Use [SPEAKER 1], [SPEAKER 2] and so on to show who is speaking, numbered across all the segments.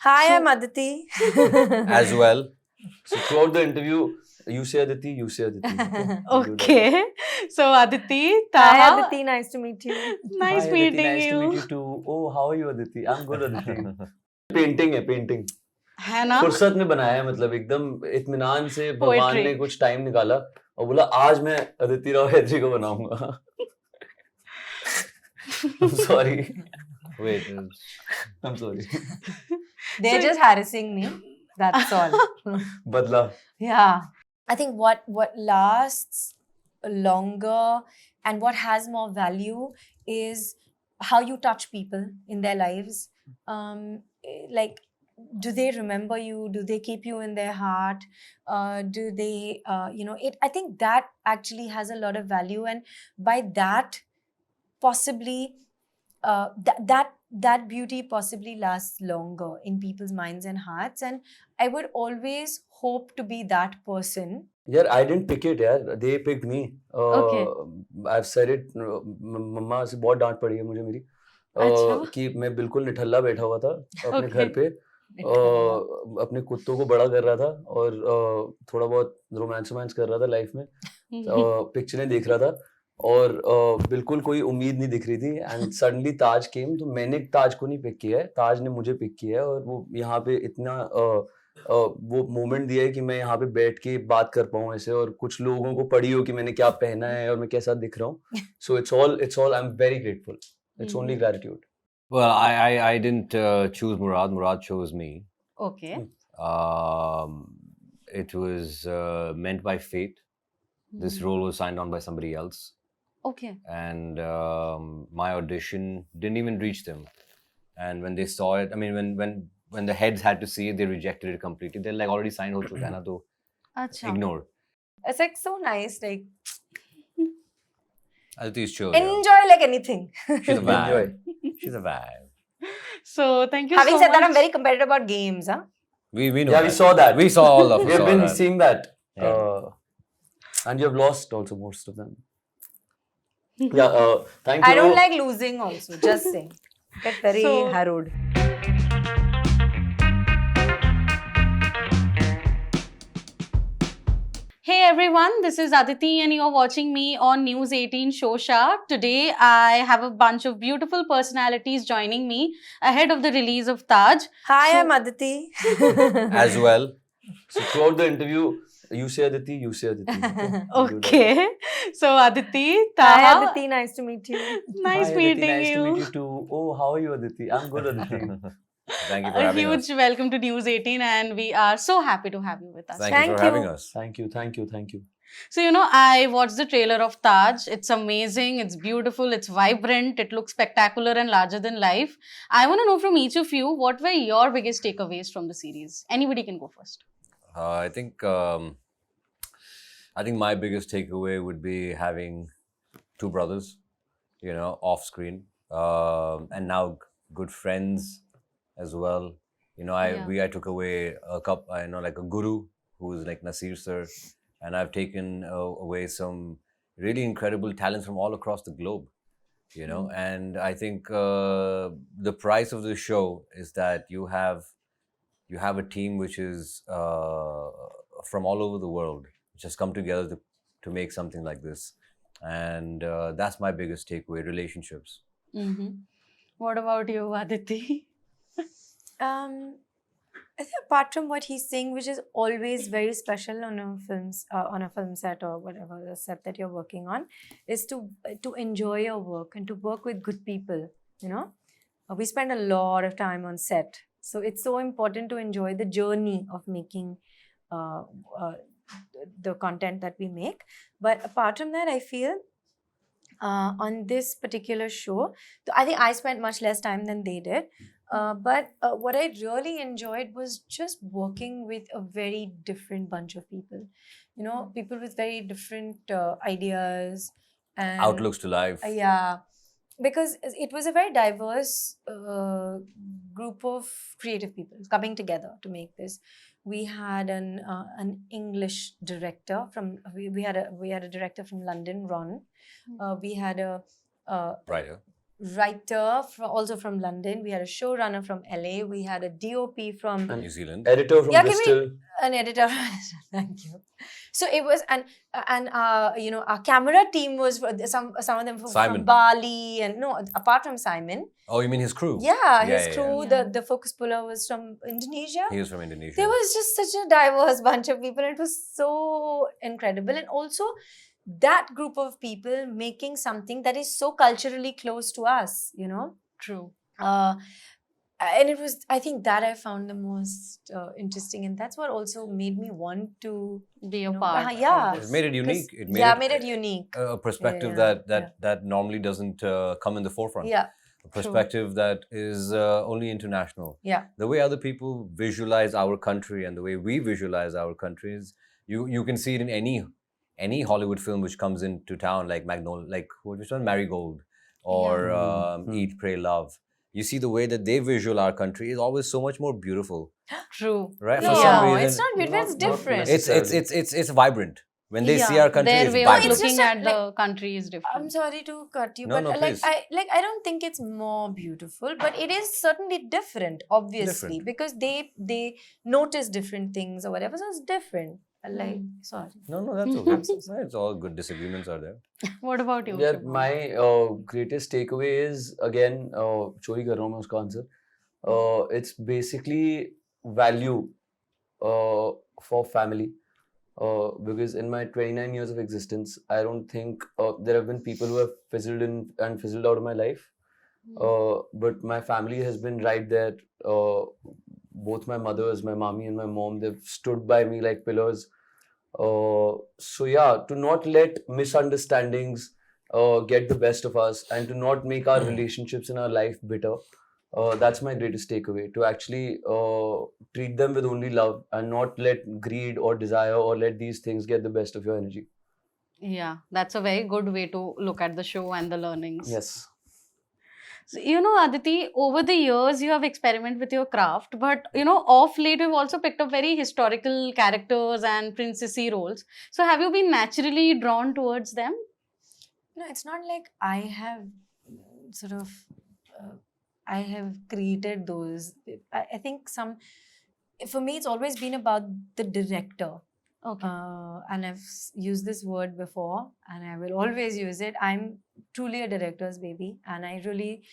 [SPEAKER 1] Hi,
[SPEAKER 2] So-
[SPEAKER 1] I'm Aditi.
[SPEAKER 3] as well. So throughout the interview, you say Aditi, you say Aditi. Okay. You do that.
[SPEAKER 2] Okay. So Aditi, Taha.
[SPEAKER 1] Hi, Aditi. Nice to meet you.
[SPEAKER 2] Nice
[SPEAKER 3] Hi Aditi,
[SPEAKER 2] meeting
[SPEAKER 3] nice
[SPEAKER 2] you.
[SPEAKER 3] to meet you too. Oh, how are you Aditi? I'm good Aditi. Painting है painting
[SPEAKER 2] है ना?
[SPEAKER 3] फुर्सत में बनाया है मतलब एकदम इत्मीनान से भगवान
[SPEAKER 2] Poetry.
[SPEAKER 3] ने कुछ टाइम निकाला और बोला आज मैं अदिति राव हैदरी को बनाऊंगा I'm sorry. Wait, I'm sorry.
[SPEAKER 1] They're
[SPEAKER 2] So-
[SPEAKER 1] just harassing me. That's all.
[SPEAKER 3] बदला.
[SPEAKER 1] Yeah. I think what lasts longer and what has more value is how you touch people in their lives. Like, do they remember you? Do they keep you in their heart? Do they, I think that actually has a lot of value. And by that, possibly, that beauty possibly lasts longer in people's minds and hearts. And I would always hope to be that person.
[SPEAKER 3] यार I didn't pick it यार they picked me.
[SPEAKER 2] Okay.
[SPEAKER 3] I've said it. मम्मा से बहुत डांट पड़ी है मुझे मेरी
[SPEAKER 2] अच्छा।
[SPEAKER 3] कि मैं बिल्कुल निठल्ला बैठा हुआ था अपने
[SPEAKER 2] Okay.
[SPEAKER 3] घर पे अपने कुत्तों को बड़ा कर रहा था और थोड़ा बहुत रोमांस कर रहा था लाइफ में पिक्चरें देख रहा था और बिल्कुल कोई उम्मीद नहीं दिख रही थी एंड सडनली ताज केम तो मैंने ताज को नहीं पिक किया है ताज ने मुझे पिक किया है और वो यहाँ पे इतना वो मोमेंट दिया है कि मैं यहाँ पे बैठ के बात कर पाऊँ ऐसे और कुछ लोगों को पड़ी हो कि मैंने क्या पहना है और मैं कैसा दिख रहा हूँ so it's all I am very grateful it's only gratitude
[SPEAKER 4] Well, I didn't choose Murad. Murad chose me.
[SPEAKER 2] Okay.
[SPEAKER 4] It was meant by fate. This role was signed on by somebody else,
[SPEAKER 2] Okay.
[SPEAKER 4] and my audition didn't even reach them. And when they saw it, I mean, when the heads had to see it, they rejected it completely. They're like already signed ho chuka hai na, to
[SPEAKER 2] अच्छा.
[SPEAKER 4] ignore.
[SPEAKER 1] It's like so nice. Like,
[SPEAKER 4] Aditi's chill. Yeah.
[SPEAKER 1] enjoy like anything.
[SPEAKER 4] She's a vibe.
[SPEAKER 3] Enjoy.
[SPEAKER 4] She's a vibe.
[SPEAKER 2] So thank you
[SPEAKER 1] Having
[SPEAKER 2] so
[SPEAKER 1] said
[SPEAKER 2] much.
[SPEAKER 1] that, I'm very competitive about games. Huh?
[SPEAKER 4] We know.
[SPEAKER 3] Yeah, we saw that.
[SPEAKER 4] We saw all of.
[SPEAKER 3] We have been
[SPEAKER 4] that.
[SPEAKER 3] seeing that
[SPEAKER 4] Yeah.
[SPEAKER 3] and you have lost also most of them yeah thank you
[SPEAKER 1] I don't like losing also. Just saying. Get very
[SPEAKER 2] So-
[SPEAKER 1] harrowed.
[SPEAKER 2] Hey everyone, this is Aditi and you're watching me on News 18 Showsha. Today I have a bunch of beautiful personalities joining me ahead of the release of Taj.
[SPEAKER 1] Hi,
[SPEAKER 2] So-
[SPEAKER 1] I'm Aditi.
[SPEAKER 3] as well so throughout the interview you say Aditi you say Aditi okay? You do that.
[SPEAKER 2] Okay. So Aditi,
[SPEAKER 1] Hi,
[SPEAKER 2] Taha.
[SPEAKER 1] Aditi. Nice to meet you.
[SPEAKER 2] Nice
[SPEAKER 3] Hi,
[SPEAKER 2] meeting
[SPEAKER 3] Aditi, nice
[SPEAKER 2] you.
[SPEAKER 3] to meet you too oh how are you Aditi I'm good Aditi
[SPEAKER 4] Thank you for
[SPEAKER 2] A
[SPEAKER 4] having
[SPEAKER 2] huge
[SPEAKER 4] us.
[SPEAKER 2] welcome to News 18 and we are so happy to have you with us.
[SPEAKER 4] Thank you
[SPEAKER 1] Thank
[SPEAKER 4] for having
[SPEAKER 1] you.
[SPEAKER 4] us.
[SPEAKER 3] thank you
[SPEAKER 2] So, I watched the trailer of Taj. It's amazing, it's beautiful, it's vibrant, it looks spectacular and larger than life. I want to know from each of you, what were your biggest takeaways from the series? Anybody can go first.
[SPEAKER 4] I think my biggest takeaway would be having two brothers, off screen, and now good friends as well.
[SPEAKER 2] Yeah.
[SPEAKER 4] I took away a couple, like a guru who's like Nasir sir, and I've taken away some really incredible talents from all across the globe. And I think the price of the show is that you have a team which is from all over the world, which has come together to make something like this. And that's my biggest takeaway, relationships.
[SPEAKER 2] What about you, Aditi?
[SPEAKER 1] I think apart from what he's saying, which is always very special on a film set or whatever the set that you're working on, is to enjoy your work and to work with good people. We spend a lot of time on set, so it's so important to enjoy the journey of making the content that we make. But apart from that, I feel on this particular show, I think I spent much less time than they did. But what I really enjoyed was just working with a very different bunch of people. People with very different ideas and
[SPEAKER 4] Outlooks to life.
[SPEAKER 1] yeah, because it was a very diverse group of creative people coming together to make this. We had an English director from we had a director from London, Ron. We had a
[SPEAKER 4] Writer.
[SPEAKER 1] writer also from London. We had a showrunner from LA. We had a DOP from
[SPEAKER 3] And
[SPEAKER 4] New Zealand.
[SPEAKER 3] editor from
[SPEAKER 1] Yeah, can we-
[SPEAKER 3] Bristol.
[SPEAKER 1] an editor. Thank you. So it was, and our camera team was some of them from
[SPEAKER 4] Simon.
[SPEAKER 1] Bali, and no, apart from Simon,
[SPEAKER 4] Oh, you mean his crew?
[SPEAKER 1] yeah, his
[SPEAKER 4] yeah,
[SPEAKER 1] crew,
[SPEAKER 2] yeah.
[SPEAKER 1] the focus puller was from Indonesia.
[SPEAKER 4] He was from Indonesia.
[SPEAKER 1] There was just such a diverse bunch of people. It was so incredible, and also that group of people making something that is so culturally close to us.
[SPEAKER 2] True.
[SPEAKER 1] And it was, I think, that I found the most interesting, and that's what also made me want to
[SPEAKER 2] Be a
[SPEAKER 1] know,
[SPEAKER 2] part. of
[SPEAKER 1] yeah.
[SPEAKER 2] this.
[SPEAKER 4] It made it unique. It made
[SPEAKER 1] yeah, made it unique.
[SPEAKER 4] a perspective
[SPEAKER 1] Yeah,
[SPEAKER 4] that normally doesn't come in the forefront.
[SPEAKER 1] Yeah,
[SPEAKER 4] A perspective that is only international.
[SPEAKER 1] yeah,
[SPEAKER 4] The way other people visualize our country and the way we visualize our countries, you can see it in any Hollywood film which comes into town, like which one, Marigold, or Eat, Pray, Love. You see the way that they visual our country is always so much more beautiful,
[SPEAKER 2] True.
[SPEAKER 4] right?
[SPEAKER 1] No,
[SPEAKER 4] For some reason,
[SPEAKER 1] it's not beautiful. It's different.
[SPEAKER 4] it's vibrant. When they see
[SPEAKER 1] Yeah.
[SPEAKER 4] our country,
[SPEAKER 2] Their
[SPEAKER 4] it's
[SPEAKER 2] way
[SPEAKER 4] vibrant.
[SPEAKER 2] of
[SPEAKER 1] it's
[SPEAKER 2] looking
[SPEAKER 1] just
[SPEAKER 2] at the country is different.
[SPEAKER 1] I'm sorry to cut you,
[SPEAKER 4] No,
[SPEAKER 1] but
[SPEAKER 4] no,
[SPEAKER 1] like
[SPEAKER 4] please.
[SPEAKER 1] I don't think it's more beautiful, but it is certainly different, obviously,
[SPEAKER 4] Different.
[SPEAKER 1] because they notice different things or whatever, so it's different. Like, sorry.
[SPEAKER 4] No, that's okay. It's all good. Disagreements are there.
[SPEAKER 2] What about you?
[SPEAKER 3] Yeah,
[SPEAKER 2] Shubham?
[SPEAKER 3] my greatest takeaway is, again, चोरी कर रहा हूँ मैं उसका answer. It's basically value for family. Because in my 29 years of existence, I don't think there have been people who have fizzled in and fizzled out of my life. But my family has been right there. Both my mothers, my mommy and my mom, they've stood by me like pillars. So yeah, to not let misunderstandings get the best of us, and to not make our relationships in our life bitter. That's my greatest takeaway. To actually treat them with only love, and not let greed or desire or let these things get the best of your energy.
[SPEAKER 2] Yeah, that's a very good way to look at the show and the learnings.
[SPEAKER 3] Yes.
[SPEAKER 2] So, Aditi, over the years you have experimented with your craft, but of late you've also picked up very historical characters and princessy roles. So, have you been naturally drawn towards them?
[SPEAKER 1] No, it's not like I have sort of I have created those. I think for me, it's always been about the director.
[SPEAKER 2] Okay.
[SPEAKER 1] And I've used this word before, and I will always use it. I'm truly a director's baby, and I really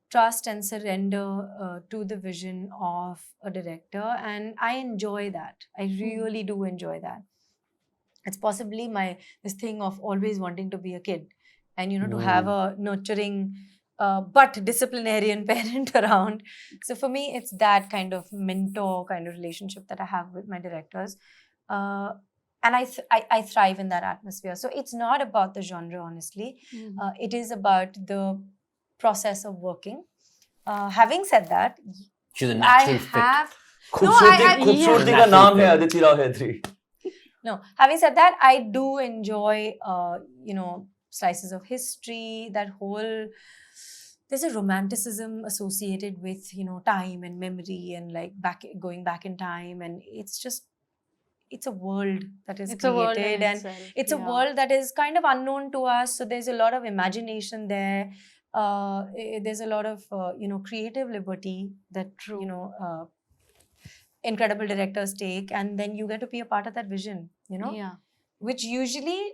[SPEAKER 1] trust and surrender to the vision of a director, and I enjoy that. I really do enjoy that. It's possibly this thing of always wanting to be a kid, and to have a nurturing but disciplinarian parent around. So for me, it's that kind of mentor kind of relationship that I have with my directors. And I thrive in that atmosphere. So it's not about the genre, honestly. It is about the process of working. Having said that,
[SPEAKER 4] She's a
[SPEAKER 1] I
[SPEAKER 4] natural fit.
[SPEAKER 1] have
[SPEAKER 3] खूबसूरती का नाम है Aditi Rao Hydari.
[SPEAKER 1] No, having said that, I do enjoy slices of history. There's a romanticism associated with time and memory, and like going back in time, and it's a world that is
[SPEAKER 2] It's a world in
[SPEAKER 1] created, and
[SPEAKER 2] itself,
[SPEAKER 1] it's a
[SPEAKER 2] yeah.
[SPEAKER 1] world that is kind of unknown to us. So there's a lot of imagination there. There's a lot of creative liberty that incredible directors take, and then you get to be a part of that vision.
[SPEAKER 2] Yeah.
[SPEAKER 1] Which usually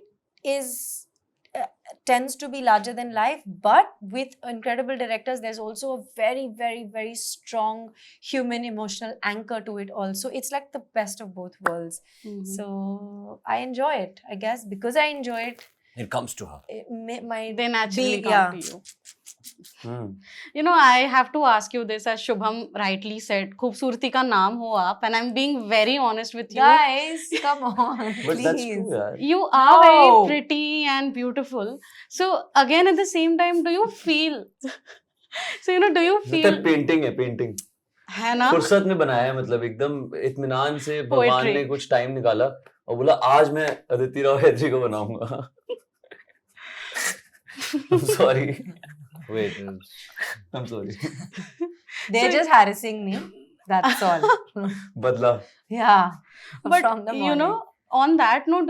[SPEAKER 1] tends to be larger than life, but with incredible directors, there's also a very, very, very strong human emotional anchor to it also. It's like the best of both worlds. So I enjoy it, I guess, because I enjoy it.
[SPEAKER 4] It comes to her.
[SPEAKER 2] They naturally come to you. I have to ask you this, as Shubham rightly said, खूबसूरती का नाम हो आप, and I'm being very honest with you.
[SPEAKER 1] Guys, come on,
[SPEAKER 3] But
[SPEAKER 1] please.
[SPEAKER 3] that's true, yaar.
[SPEAKER 2] You are very
[SPEAKER 1] No.
[SPEAKER 2] pretty and beautiful. So again, at the same time, do you feel? Do you feel?
[SPEAKER 3] Painting है, painting
[SPEAKER 2] है ना?
[SPEAKER 3] फुर्सत में बनाया है, मतलब एकदम इत्मीनान से भगवान
[SPEAKER 2] Poetry.
[SPEAKER 3] ने कुछ टाइम निकाला और बोला आज मैं अदिति राव हैदरी को बनाऊंगा. I'm sorry.
[SPEAKER 4] Wait.
[SPEAKER 3] I'm sorry.
[SPEAKER 1] They're just harassing me. That's all.
[SPEAKER 3] बदला.
[SPEAKER 1] Yeah.
[SPEAKER 2] But
[SPEAKER 1] from the morning.
[SPEAKER 2] on that note,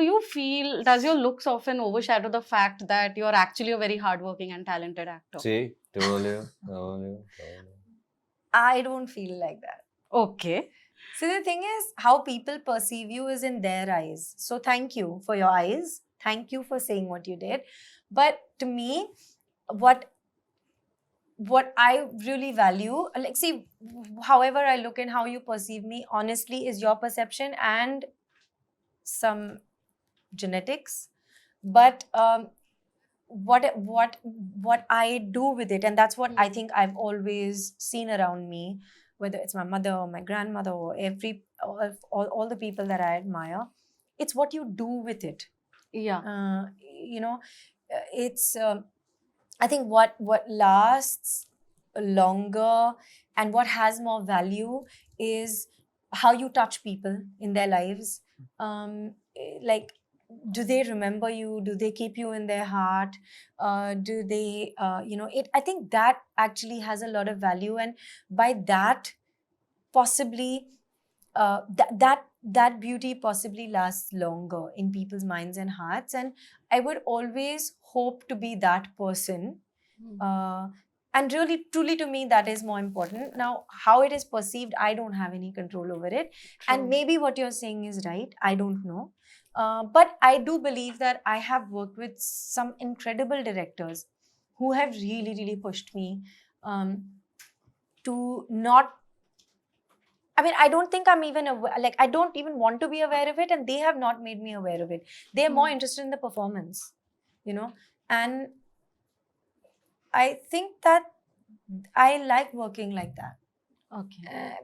[SPEAKER 2] does your looks often overshadow the fact that you're actually a very hardworking and talented actor?
[SPEAKER 4] See, Told you, told you, told you.
[SPEAKER 1] I don't feel like that.
[SPEAKER 2] Okay.
[SPEAKER 1] So the thing is, how people perceive you is in their eyes. So thank you for your eyes. Thank you for saying what you did. But to me, what I really value, like, see, however I look and how you perceive me, honestly, is your perception and some genetics. But what I do with it, and that's what I think I've always seen around me, whether it's my mother or my grandmother or all the people that I admire, it's what you do with it.
[SPEAKER 2] Yeah.
[SPEAKER 1] You know, it's I think what lasts longer and what has more value is how you touch people in their lives. Like, do they remember you? Do they keep you in their heart? Do they, I think that actually has a lot of value, and by that, possibly, that beauty possibly lasts longer in people's minds and hearts. And I would always hope to be that person. And really, truly, to me, that is more important. Now, how it is perceived, I don't have any control over it. And maybe what you're saying is right. I don't know. But I do believe that I have worked with some incredible directors who have really, really pushed me to not. I mean, I don't think I'm even aware, like, I don't even want to be aware of it, and they have not made me aware of it. They're more interested in the performance, and I think that I like working like that.
[SPEAKER 2] Okay.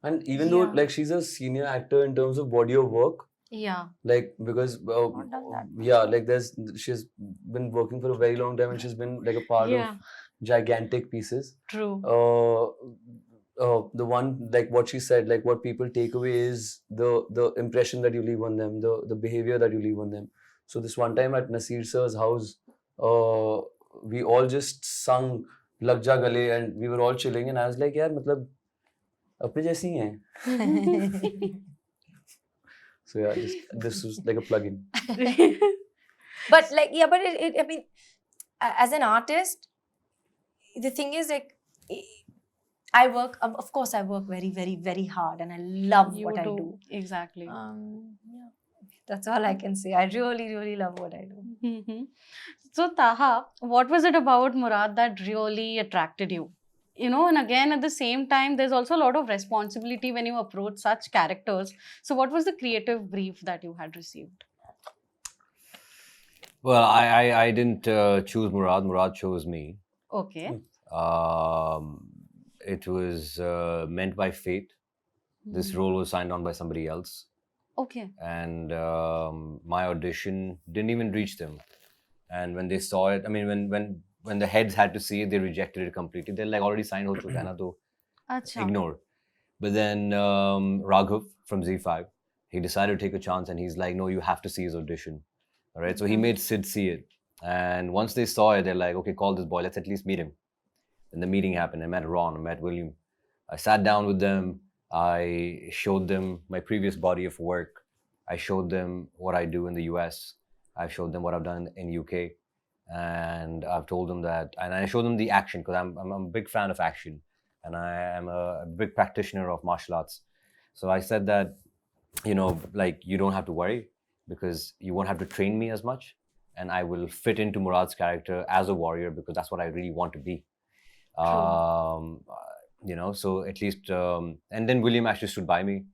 [SPEAKER 3] And even though
[SPEAKER 1] Yeah.
[SPEAKER 3] like she's a senior actor in terms of body of work,
[SPEAKER 2] Yeah.
[SPEAKER 3] like because
[SPEAKER 1] Not done that much.
[SPEAKER 3] yeah, like she's been working for a very long time and she's been like a part
[SPEAKER 2] Yeah.
[SPEAKER 3] of gigantic pieces.
[SPEAKER 2] True.
[SPEAKER 3] The one, like what she said, like what people take away is the impression that you leave on them, the behavior that you leave on them. So this one time at Nasir sir's house, we all just sung Lag Ja Gale and we were all chilling and I was like, यार मतलब अपने जैसी ही हैं. So yeah, this was like a plug-in.
[SPEAKER 1] But like, yeah, but I mean, as an artist, the thing is, like, I work, of course, I work very, very, very hard, and I love
[SPEAKER 2] You
[SPEAKER 1] what I do.
[SPEAKER 2] Exactly.
[SPEAKER 1] Yeah, that's all I can say. I really, really love what I do.
[SPEAKER 2] Mhm. So, Taha, what was it about Murad that really attracted you? And again, at the same time, there's also a lot of responsibility when you approach such characters. So, what was the creative brief that you had received?
[SPEAKER 4] Well, I didn't choose Murad. Murad chose me.
[SPEAKER 2] Okay.
[SPEAKER 4] It was meant by fate. This role was signed on by somebody else,
[SPEAKER 2] Okay.
[SPEAKER 4] and my audition didn't even reach them. And when they saw it, I mean, when the heads had to see it, they rejected it completely. They're like, already signed ho chuka hai na, to
[SPEAKER 2] Acha.
[SPEAKER 4] ignore. But then Raghav from Z5, he decided to take a chance, and he's like, no, you have to see his audition. All right. So he made Sid see it, and once they saw it, they're like, okay, call this boy. Let's at least meet him. And the meeting happened. I met Ron. I met William. I sat down with them. I showed them my previous body of work. I showed them what I do in the US. I showed them what I've done in UK. And I've told them that, and I showed them the action because I'm a big fan of action, and I am a big practitioner of martial arts. So I said that, like, you don't have to worry because you won't have to train me as much, and I will fit into Murad's character as a warrior because that's what I really want to be. So at least, and then William actually stood by me,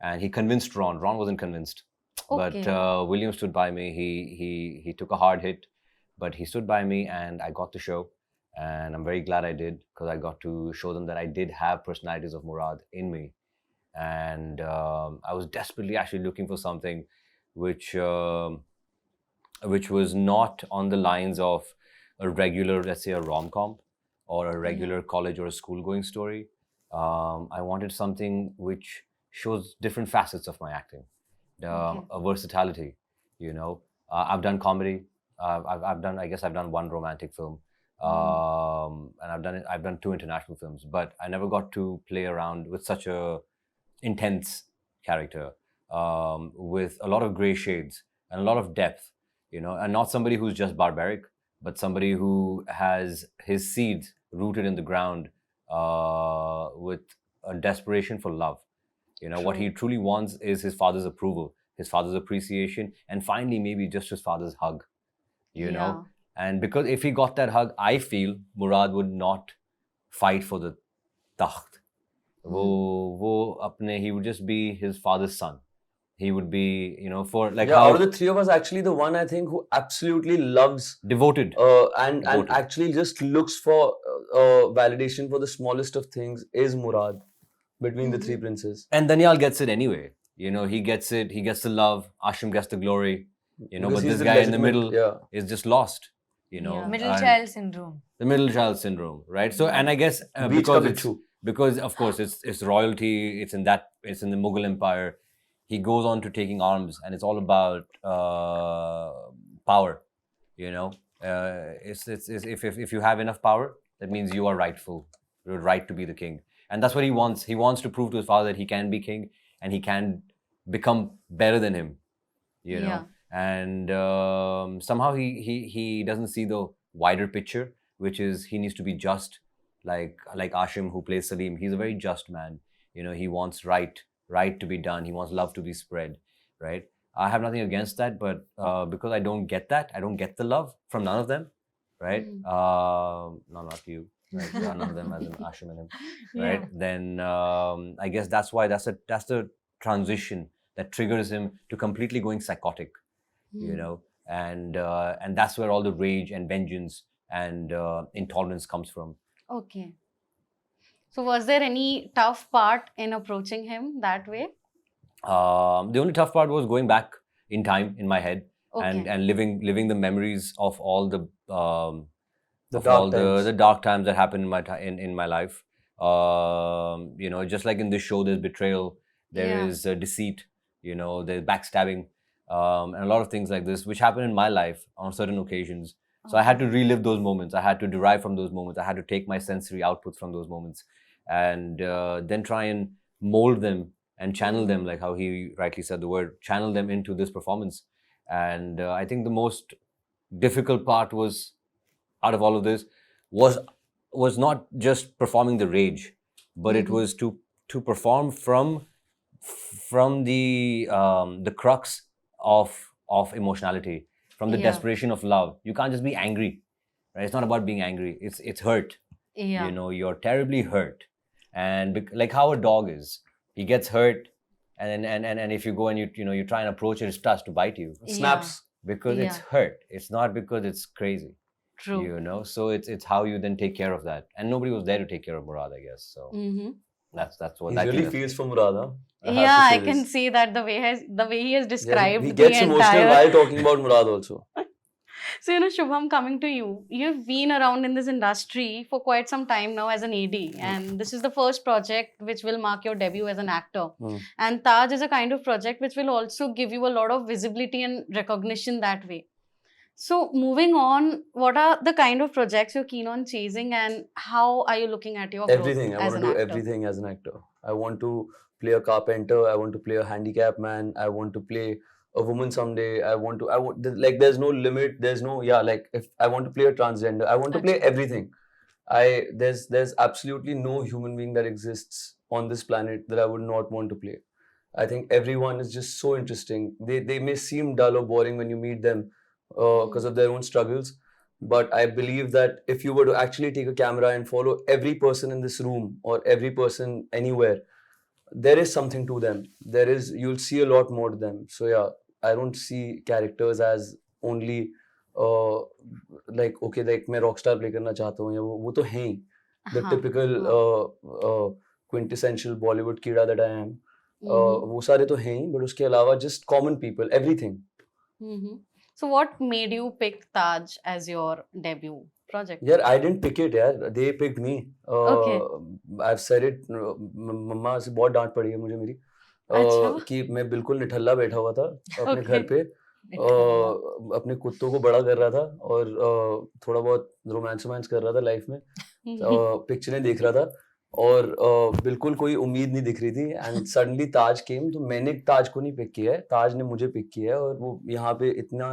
[SPEAKER 4] and he convinced Ron. Ron wasn't convinced,
[SPEAKER 2] Okay.
[SPEAKER 4] but William stood by me. He took a hard hit, but he stood by me, and I got the show, and I'm very glad I did because I got to show them that I did have personalities of Murad in me, and I was desperately actually looking for something which was not on the lines of a regular, let's say, a rom-com or a regular college or a school-going story. I wanted something which shows different facets of my acting, a versatility. I've done comedy. I've done one romantic film, and I've done 2 international films, but I never got to play around with such a intense character, with a lot of gray shades and a lot of depth, and not somebody who's just barbaric, but somebody who has his seeds rooted in the ground with a desperation for love. You know, what he
[SPEAKER 1] True.
[SPEAKER 4] truly wants is his father's approval, his father's appreciation, and finally maybe just his father's hug. You know,
[SPEAKER 2] Yeah.
[SPEAKER 4] and because if he got that hug, I feel Murad would not fight for the takht. He would just be his father's son. He would be, you know, for like
[SPEAKER 3] Yeah, out of
[SPEAKER 4] how
[SPEAKER 3] the three of us, actually, the one I think who absolutely loves
[SPEAKER 4] devoted.
[SPEAKER 3] and
[SPEAKER 4] Devoted.
[SPEAKER 3] actually just looks for validation for the smallest of things is Murad between the three princes.
[SPEAKER 4] And Danyal gets it anyway. You know, he gets it. He gets the love. Ashram gets the glory. You know,
[SPEAKER 3] Because
[SPEAKER 4] but
[SPEAKER 3] he's
[SPEAKER 4] this
[SPEAKER 3] the
[SPEAKER 4] guy in the
[SPEAKER 3] legitimate-
[SPEAKER 4] middle
[SPEAKER 3] yeah.
[SPEAKER 4] is just lost. You know,
[SPEAKER 2] Yeah.
[SPEAKER 1] Middle
[SPEAKER 4] and
[SPEAKER 1] child syndrome.
[SPEAKER 4] the middle child syndrome, right? So, and I guess
[SPEAKER 3] Beach ka
[SPEAKER 4] because
[SPEAKER 3] bichu.
[SPEAKER 4] because of course it's royalty. It's in the Mughal Empire. He goes on to taking arms, and it's all about power. You know, it's if you have enough power, that means you are rightful. You're right to be the king, and that's what he wants. He wants to prove to his father that he can be king and he can become better than him. You know, and somehow he doesn't see the wider picture, which is he needs to be just, like Ashim, who plays Salim. He's a very just man. You know, he wants right to be done. He wants love to be spread, right? I have nothing against that, but because I don't get that, I don't get the love from none of them, right? No, not you, right? None of them, as in Ashim and him, right? Then I guess that's why that's the transition that triggers him to completely going psychotic, you know, and that's where all the rage and vengeance and intolerance comes from.
[SPEAKER 2] Okay. So was there any tough part in approaching him that way?
[SPEAKER 4] The only tough part was going back in time in my head
[SPEAKER 2] Okay.
[SPEAKER 4] and living the memories of all the
[SPEAKER 3] The
[SPEAKER 4] of
[SPEAKER 3] dark
[SPEAKER 4] all
[SPEAKER 3] times.
[SPEAKER 4] the dark times that happened in my life. You know, just like in this show, there's betrayal, there is deceit, you know, there's backstabbing, and a lot of things like this, which happen in my life on certain occasions. So I had to relive those moments. I had to derive from those moments. I had to take my sensory outputs from those moments, and then try and mold them and channel them, like how he rightly said the word, channel them into this performance. And I think the most difficult part was, out of all of this, was not just performing the rage, but it was to perform from the crux of emotionality, from the desperation of love. You can't just be angry, right? It's not about being angry. It's hurt.
[SPEAKER 2] Yeah.
[SPEAKER 4] You know, you're terribly hurt, and like how a dog is, he gets hurt, and if you go and you try and approach it, it starts to bite you
[SPEAKER 3] Snaps.
[SPEAKER 4] because it's hurt. It's not because it's crazy.
[SPEAKER 2] True.
[SPEAKER 4] You know, so it's how you then take care of that, and nobody was there to take care of Murad, I guess. So that's what
[SPEAKER 3] He
[SPEAKER 4] I
[SPEAKER 3] really
[SPEAKER 4] think.
[SPEAKER 3] feels for Murad, huh? have to
[SPEAKER 2] Yeah,
[SPEAKER 3] say
[SPEAKER 2] I can
[SPEAKER 3] this.
[SPEAKER 2] see that the way he has
[SPEAKER 3] Yeah,
[SPEAKER 2] described
[SPEAKER 3] he
[SPEAKER 2] the
[SPEAKER 3] gets emotional
[SPEAKER 2] entire.
[SPEAKER 3] while talking about Murad also.
[SPEAKER 2] So, Shubham, coming to you, you've been around in this industry for quite some time now as an AD, and this is the first project which will mark your debut as an actor. And Taj is a kind of project which will also give you a lot of visibility and recognition that way. So, moving on, what are the kind of projects you're keen on chasing, and how are you looking at your growth
[SPEAKER 3] Everything. I
[SPEAKER 2] as
[SPEAKER 3] want
[SPEAKER 2] an
[SPEAKER 3] to do
[SPEAKER 2] actor?
[SPEAKER 3] everything as an actor. I want to play a carpenter. I want to play a handicap man. I want to play a woman someday. Like, there's no limit. There's no, like, if I want to play a transgender, I want to play everything. There's absolutely no human being that exists on this planet that I would not want to play. I think everyone is just so interesting. They may seem dull or boring when you meet them because of their own struggles. But I believe that if you were to actually take a camera and follow every person in this room or every person anywhere, there is something to them. You'll see a lot more to them. So yeah, I don't see characters as only like, okay, like मैं rockstar play करना चाहता हूँ या वो तो हैं ही. The typical quintessential Bollywood कीड़ा that I am. वो सारे तो हैं ही, but उसके अलावा just common people, everything.
[SPEAKER 2] So, what made you pick Taj as your debut project?
[SPEAKER 3] यार, I didn't pick it यार, they picked me.
[SPEAKER 2] Okay.
[SPEAKER 3] I've said it. मम्मा से बहुत डांट पड़ी है मुझे मेरी
[SPEAKER 2] अच्छा?
[SPEAKER 3] कि मैं बिल्कुल निठल्ला बैठा हुआ था अपने घर
[SPEAKER 2] Okay.
[SPEAKER 3] पे, अपने कुत्तों को बड़ा कर रहा था और थोड़ा बहुत रोमांस कर रहा था लाइफ में, पिक्चरें देख रहा था और बिल्कुल कोई उम्मीद नहीं दिख रही थी. एंड सडनली ताज केम. तो मैंने ताज को नहीं पिक किया है, ताज ने मुझे पिक किया है और वो यहाँ पे इतना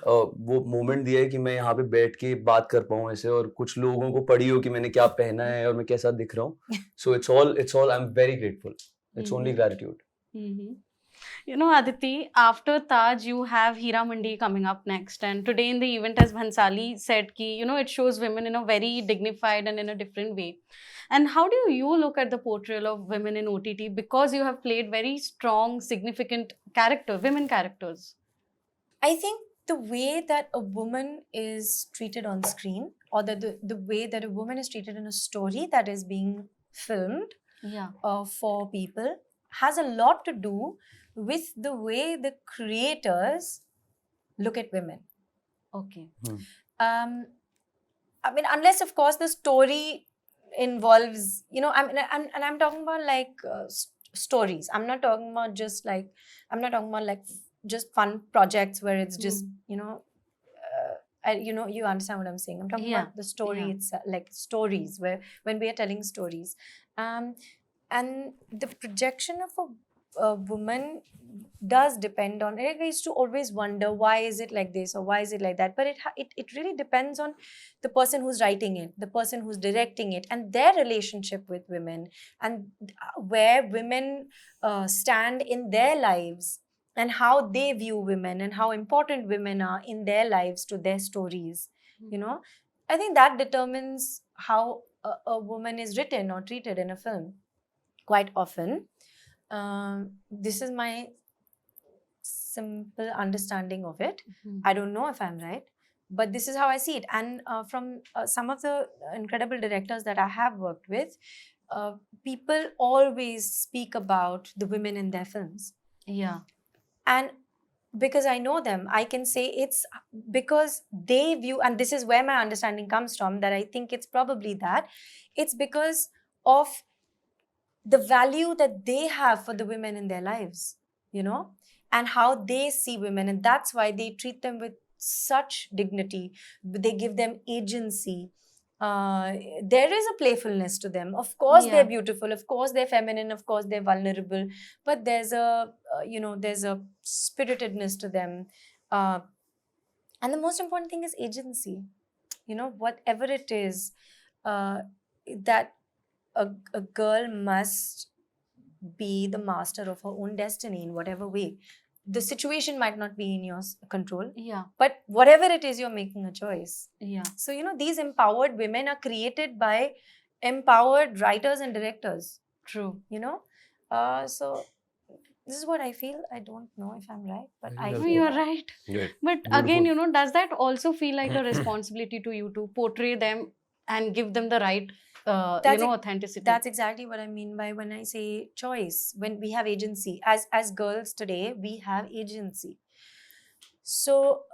[SPEAKER 3] वो मोमेंट दिया है कि मैं यहाँ पे बैठ के बात कर पाऊँ ऐसे, और कुछ लोगों को पड़ी हो कि मैंने क्या पहना है और मैं कैसा दिख रहा हूँ. So it's all I'm very grateful. It's only gratitude.
[SPEAKER 2] Mm-hmm. You know, Aditi, after Taj, you have Hira Mandi coming up next. And today in the event, as Bhansali said, ki, you know, it shows women in a very dignified and in a different way. And how do you look at the portrayal of women in OTT? Because you have played very strong, significant women characters.
[SPEAKER 1] I think the way that a woman is treated on screen, or the way that a woman is treated in a story that is being filmed
[SPEAKER 2] Yeah.
[SPEAKER 1] for people, has a lot to do with the way the creators look at women.
[SPEAKER 2] Okay.
[SPEAKER 1] I mean, unless of course the story involves, you know, I'm talking about like stories. I'm not talking about just like just fun projects where it's just you know, you understand what I'm saying. I'm talking about the story.
[SPEAKER 2] Yeah.
[SPEAKER 1] It's like stories where when we are telling stories, and the projection of a woman does depend on it. I used to always wonder, why is it like this or why is it like that, but it really depends on the person who's writing it, the person who's directing it, and their relationship with women, and where women stand in their lives, and how they view women, and how important women are in their lives to their stories. You know, I think that determines how a woman is written or treated in a film quite often. This is my simple understanding of it. I don't know if I'm right, but this is how I see it. And from some of the incredible directors that I have worked with, people always speak about the women in their films.
[SPEAKER 2] Yeah.
[SPEAKER 1] And because I know them, I can say it's because they view, and this is where my understanding comes from, that I think it's probably that. It's because of the value that they have for the women in their lives, you know, and how they see women. And that's why they treat them with such dignity. They give them agency. There is a playfulness to them. Of course, they're beautiful. Of course, they're feminine. Of course, they're vulnerable. But there's a, there's a spiritedness to them. And the most important thing is agency. You know, whatever it is that a girl must be the master of her own destiny in whatever way. The situation might not be in your control.
[SPEAKER 2] Yeah.
[SPEAKER 1] But whatever it is, you're making a choice.
[SPEAKER 2] Yeah.
[SPEAKER 1] So, you know, these empowered women are created by empowered writers and directors.
[SPEAKER 2] True.
[SPEAKER 1] You know? So this is what I feel. I don't know if I'm right, but I
[SPEAKER 2] No,
[SPEAKER 1] feel
[SPEAKER 2] you're
[SPEAKER 1] that.
[SPEAKER 2] right.
[SPEAKER 4] Great.
[SPEAKER 2] But
[SPEAKER 3] Beautiful.
[SPEAKER 2] again, you know, does that also feel like a responsibility to you to portray them and give them the right, authenticity?
[SPEAKER 1] That's exactly what I mean by when I say choice. When we have agency, as girls today, we have agency. So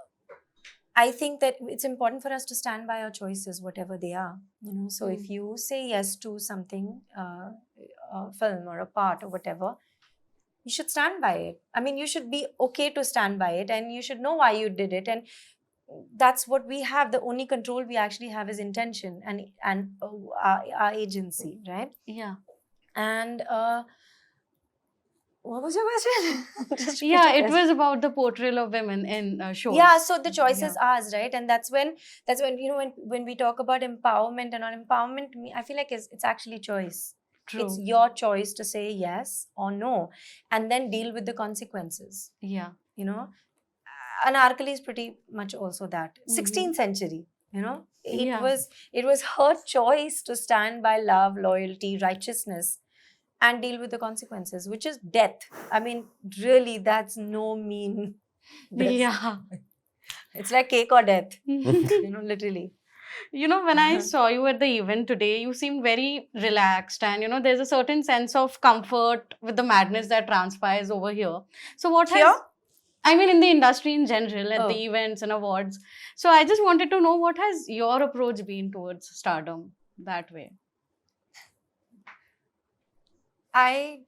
[SPEAKER 1] I think that it's important for us to stand by our choices, whatever they are. You know, so if you say yes to something, a film or a part or whatever, you should stand by it. I mean, you should be okay to stand by it, and you should know why you did it. And that's what we have. The only control we actually have is intention and our agency, right?
[SPEAKER 2] Yeah.
[SPEAKER 1] And what was your question? Just repeat
[SPEAKER 2] Yeah,
[SPEAKER 1] your
[SPEAKER 2] it
[SPEAKER 1] question.
[SPEAKER 2] was about the portrayal of women in shows.
[SPEAKER 1] Yeah, so the choice is ours, right? And that's when you know, when we talk about empowerment and non-empowerment, I feel like it's actually choice.
[SPEAKER 2] True.
[SPEAKER 1] It's your choice to say yes or no, and then deal with the consequences.
[SPEAKER 2] Yeah.
[SPEAKER 1] You know, Anarkali is pretty much also that. 16th century, you know, it was her choice to stand by love, loyalty, righteousness, and deal with the consequences, which is death. I mean, really, that's no mean.
[SPEAKER 2] Yeah.
[SPEAKER 1] It's like cake or death, you know, literally.
[SPEAKER 2] You know, when I saw you at the event today, you seemed very relaxed, and you know, there's a certain sense of comfort with the madness that transpires over here. So, what
[SPEAKER 1] Here?
[SPEAKER 2] I mean, in the industry in general, at
[SPEAKER 1] Oh.
[SPEAKER 2] the events and awards. So, I just wanted to know, what has your approach been towards stardom that way?
[SPEAKER 1] I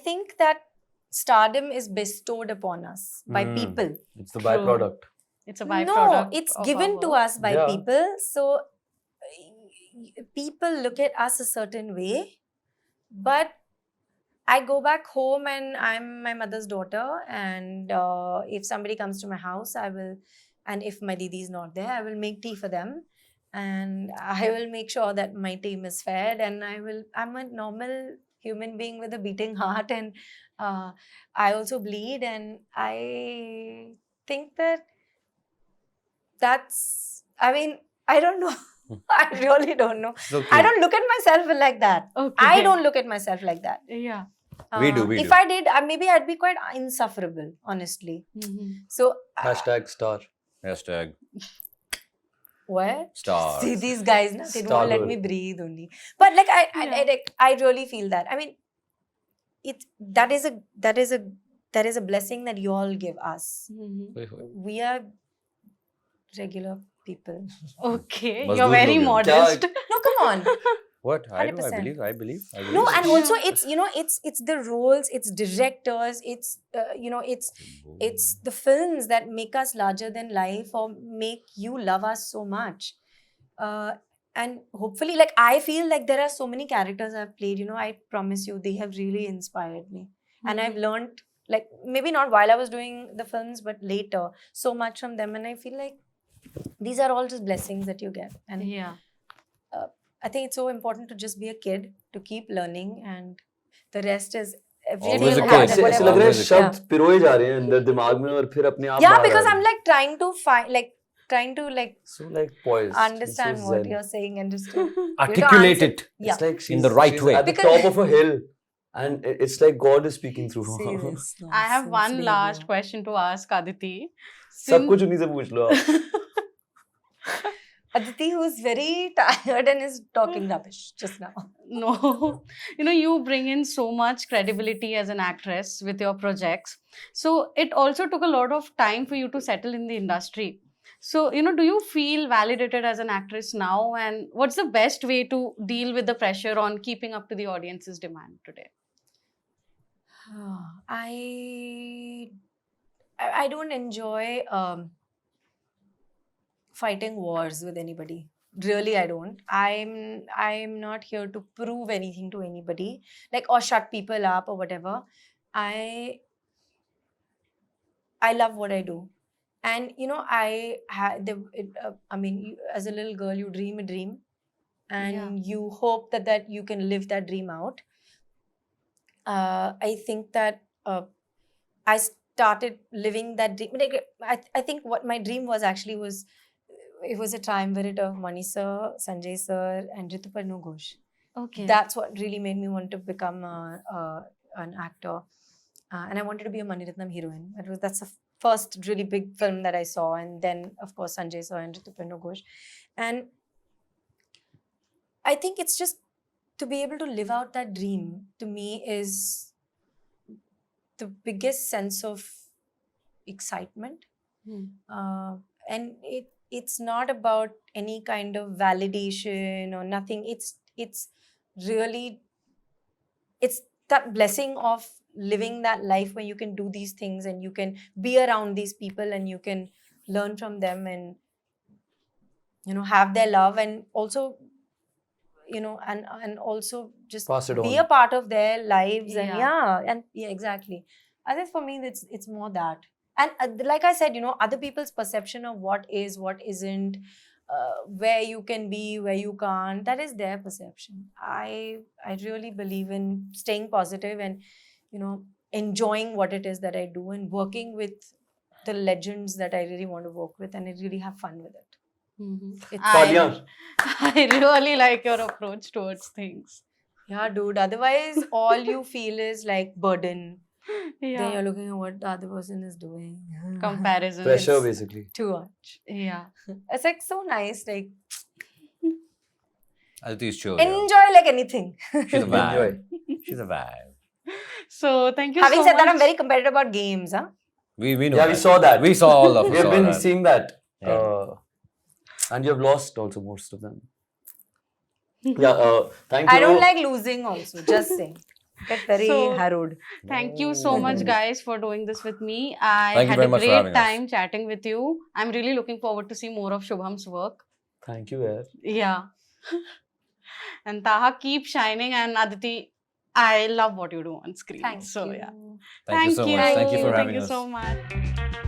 [SPEAKER 1] think that stardom is bestowed upon us by people.
[SPEAKER 3] It's the
[SPEAKER 2] True.
[SPEAKER 3] byproduct.
[SPEAKER 2] It's a byproduct.
[SPEAKER 1] No, it's
[SPEAKER 2] of
[SPEAKER 1] given
[SPEAKER 2] our
[SPEAKER 1] to
[SPEAKER 2] work.
[SPEAKER 1] us by
[SPEAKER 3] Yeah.
[SPEAKER 1] people. So people look at us a certain way, but I go back home and I'm my mother's daughter, and if somebody comes to my house, I will, and if my didi is not there, I will make tea for them, and I will make sure that my team is fed, and I'm a normal human being with a beating heart, and I also bleed, and I think that's, I mean, I don't know. I really don't know.
[SPEAKER 4] It's okay.
[SPEAKER 1] I don't look at myself like that.
[SPEAKER 2] Okay.
[SPEAKER 1] I don't look at myself like that.
[SPEAKER 2] Yeah.
[SPEAKER 4] We do.
[SPEAKER 1] If I did, maybe I'd be quite insufferable, honestly. So,
[SPEAKER 3] Hashtag star.
[SPEAKER 4] Hashtag
[SPEAKER 1] what?
[SPEAKER 4] stars.
[SPEAKER 1] See, these guys, na, they don't
[SPEAKER 3] Star
[SPEAKER 1] let
[SPEAKER 3] girl.
[SPEAKER 1] me breathe only. But like,
[SPEAKER 2] Yeah.
[SPEAKER 1] I really feel that. I mean, that is a blessing that you all give us. We are regular people.
[SPEAKER 2] Okay,
[SPEAKER 4] Mazdoor
[SPEAKER 2] you're very
[SPEAKER 4] log hai.
[SPEAKER 2] modest.
[SPEAKER 1] No, come on.
[SPEAKER 4] What? I know.
[SPEAKER 1] 100%.
[SPEAKER 4] I believe.
[SPEAKER 1] No, and also it's it's the roles, it's directors, it's it's the films that make us larger than life or make you love us so much. And hopefully, like, I feel like there are so many characters I've played, I promise you, they have really inspired me. And I've learned, like, maybe not while I was doing the films, but later, so much from them. And I feel like these are all just blessings that you get. And
[SPEAKER 2] Yeah.
[SPEAKER 1] I think it's so important to just be a kid, to keep learning, and the rest is
[SPEAKER 4] Always a
[SPEAKER 1] will
[SPEAKER 4] kid.
[SPEAKER 1] happen,
[SPEAKER 3] ऐसे
[SPEAKER 1] whatever.
[SPEAKER 3] लग रहा है
[SPEAKER 4] Always a
[SPEAKER 3] शब्द पिरोए जा रहे हैं अंदर दिमाग में और फिर अपने आप
[SPEAKER 1] Yeah,
[SPEAKER 3] बाहर आ
[SPEAKER 1] because
[SPEAKER 3] रहे
[SPEAKER 1] I'm
[SPEAKER 3] हैं.
[SPEAKER 1] like trying to find, like, trying to like
[SPEAKER 3] So like poised.
[SPEAKER 1] understand
[SPEAKER 3] so
[SPEAKER 1] what
[SPEAKER 3] zen.
[SPEAKER 1] you're saying and just to
[SPEAKER 4] Articulate
[SPEAKER 1] answer-
[SPEAKER 4] it.
[SPEAKER 1] Yeah.
[SPEAKER 3] It's like
[SPEAKER 4] In the right
[SPEAKER 3] she's
[SPEAKER 4] way.
[SPEAKER 3] at the
[SPEAKER 1] Because-
[SPEAKER 3] top of a hill, and it's like God is speaking through
[SPEAKER 1] See
[SPEAKER 3] her.
[SPEAKER 1] this
[SPEAKER 2] I have
[SPEAKER 1] nonsense
[SPEAKER 2] one last
[SPEAKER 1] behavior.
[SPEAKER 2] question to ask Aditi.
[SPEAKER 3] सब कुछ उन्हीं से पूछ लो आप.
[SPEAKER 1] Aditi, who's very tired and is talking rubbish just now.
[SPEAKER 2] No, you bring in so much credibility as an actress with your projects. So it also took a lot of time for you to settle in the industry. So, do you feel validated as an actress now? And what's the best way to deal with the pressure on keeping up to the audience's demand today?
[SPEAKER 1] I don't enjoy fighting wars with anybody. Really, I don't. I'm not here to prove anything to anybody, like, or shut people up or whatever. I love what I do, and I mean, as a little girl, you dream a dream, and you hope that you can live that dream out. I think that I started living that dream. Like, I think what my dream was actually was, it was a triumvirate of Mani sir, Sanjay sir, and Rituparno Ghosh.
[SPEAKER 2] Okay.
[SPEAKER 1] That's what really made me want to become an actor. And I wanted to be a Maniratnam heroine. That's the first really big film that I saw. And then, of course, Sanjay sir and Rituparno Ghosh. And I think it's just to be able to live out that dream, to me, is the biggest sense of excitement. And it's not about any kind of validation or nothing. It's really, it's that blessing of living that life where you can do these things and you can be around these people and you can learn from them and have their love, and also and also just
[SPEAKER 3] Pass it
[SPEAKER 1] be
[SPEAKER 3] on.
[SPEAKER 1] a part of their lives.
[SPEAKER 2] Yeah.
[SPEAKER 1] And exactly. I think for me it's more that. And like I said, other people's perception of what is, what isn't, where you can be, where you can't, that is their perception. I really believe in staying positive and, enjoying what it is that I do and working with the legends that I really want to work with, and I really have fun with it. It's
[SPEAKER 3] तालियां.
[SPEAKER 2] I really like your approach towards things.
[SPEAKER 1] Yeah, dude. Otherwise, all you feel is like burden. Then
[SPEAKER 2] Yeah.
[SPEAKER 1] you're looking at what the other person is doing.
[SPEAKER 2] Comparison.
[SPEAKER 3] Pressure
[SPEAKER 2] It's-
[SPEAKER 3] basically.
[SPEAKER 1] Too much.
[SPEAKER 2] Yeah.
[SPEAKER 1] It's like so nice. Like,
[SPEAKER 4] Aditi is chill. Yeah.
[SPEAKER 1] enjoy like anything.
[SPEAKER 4] She's a vibe.
[SPEAKER 3] Enjoy.
[SPEAKER 4] She's a vibe.
[SPEAKER 2] So thank you
[SPEAKER 1] Having
[SPEAKER 2] so
[SPEAKER 1] said
[SPEAKER 2] much.
[SPEAKER 1] that, I'm very competitive about games, huh?
[SPEAKER 4] We know.
[SPEAKER 3] Yeah, we saw that.
[SPEAKER 4] We saw all of us.
[SPEAKER 3] We have
[SPEAKER 4] saw
[SPEAKER 3] been
[SPEAKER 4] that.
[SPEAKER 3] seeing that.
[SPEAKER 4] Yeah.
[SPEAKER 3] And you have lost also most of them. Yeah, thank you.
[SPEAKER 1] I don't like losing also, just saying. Get very
[SPEAKER 2] So-
[SPEAKER 1] harrowed.
[SPEAKER 2] Thank you so much, guys, for doing this with me. I
[SPEAKER 4] Thank you
[SPEAKER 2] had
[SPEAKER 4] very
[SPEAKER 2] a
[SPEAKER 4] much for
[SPEAKER 2] great
[SPEAKER 4] having us.
[SPEAKER 2] time chatting with you. I'm really looking forward to see more of Shubham's work.
[SPEAKER 3] Thank you, yaar.
[SPEAKER 2] Yeah. And Taha, keep shining. And Aditi, I love what you do on screen.
[SPEAKER 1] Thank
[SPEAKER 2] so
[SPEAKER 1] you.
[SPEAKER 2] yeah.
[SPEAKER 4] Thank you so much.
[SPEAKER 1] Thank
[SPEAKER 4] Thank you for
[SPEAKER 1] you.
[SPEAKER 4] having
[SPEAKER 2] Thank you
[SPEAKER 4] us.
[SPEAKER 2] so much.